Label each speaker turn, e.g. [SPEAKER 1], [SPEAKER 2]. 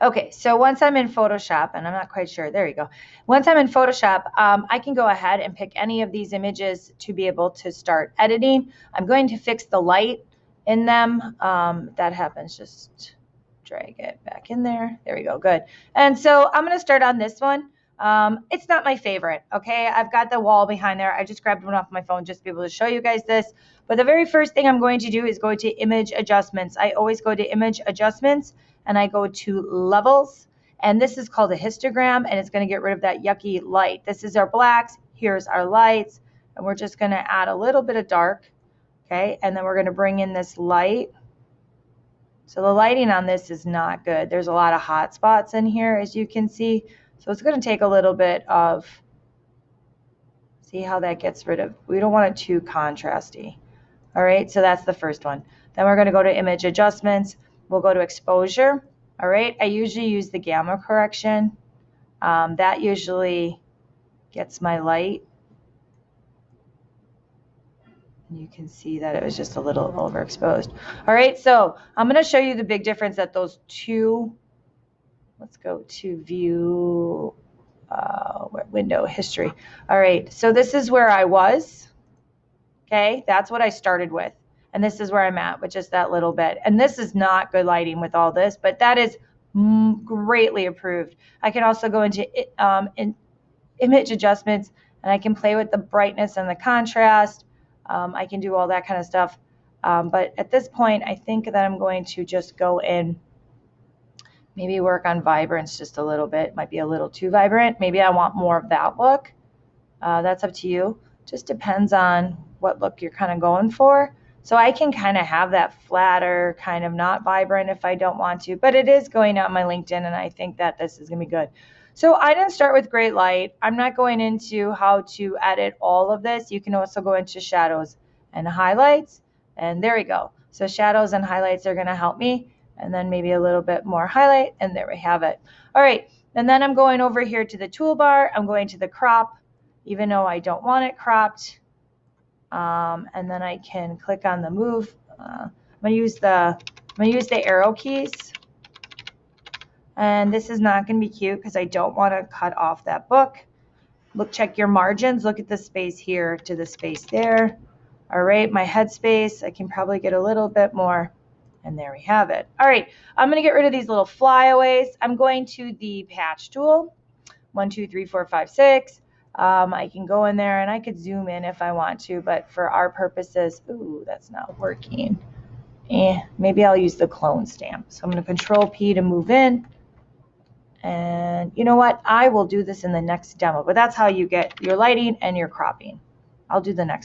[SPEAKER 1] Okay, so once I'm in Photoshop, and I'm not quite sure, there you go. Once I'm in Photoshop, I can go ahead and pick any of these images to be able to start editing. I'm going to fix the light in them. That happens, just drag it back in there. There we go, good. And so I'm gonna start on this one. It's not my favorite, okay? I've got the wall behind there. I just grabbed one off my phone just to be able to show you guys this. But the very first thing I'm going to do is go to image adjustments. I always go to image adjustments and I go to levels, and this is called a histogram, and it's going to get rid of that yucky light. This is our blacks, here's our lights, and we're just going to add a little bit of dark, okay? And then we're going to bring in this light. So the lighting on this is not good. There's a lot of hot spots in here, as you can see. So it's going to take a little bit of, see how that gets rid of, we don't want it too contrasty. All right, so that's the first one. Then we're going to go to image adjustments. We'll go to exposure. All right, I usually use the gamma correction. That usually gets my light. You can see that it was just a little overexposed. All right, so I'm going to show you the big difference that those two, let's go to view, window history. All right, so this is where I was. Okay, that's what I started with. And this is where I'm at with just that little bit. And this is not good lighting with all this, but that is greatly improved. I can also go into image adjustments, and I can play with the brightness and the contrast. I can do all that kind of stuff. But at this point, I think that I'm going to just go in, maybe work on vibrance just a little bit. It might be a little too vibrant. Maybe I want more of that look. That's up to you. Just depends on what look you're kind of going for. So I can kind of have that flatter, kind of not vibrant if I don't want to, but it is going out my LinkedIn, and I think that this is going to be good. So I didn't start with great light. I'm not going into how to edit all of this. You can also go into shadows and highlights, and there we go. So shadows and highlights are going to help me, and then maybe a little bit more highlight, and there we have it. All right, and then I'm going over here to the toolbar. I'm going to the crop, even though I don't want it cropped. And then I can click on the move. I'm gonna use the arrow keys. And this is not gonna be cute because I don't want to cut off that book. Look, check your margins. Look at the space here to the space there. All right, my head space, I can probably get a little bit more. And there we have it. All right, I'm gonna get rid of these little flyaways. I'm going to the patch tool. 1, 2, 3, 4, 5, 6. I can go in there and I could zoom in if I want to, but for our purposes, ooh, that's not working. Maybe I'll use the clone stamp. So I'm going to Control P to move in. And you know what? I will do this in the next demo, but that's how you get your lighting and your cropping. I'll do the next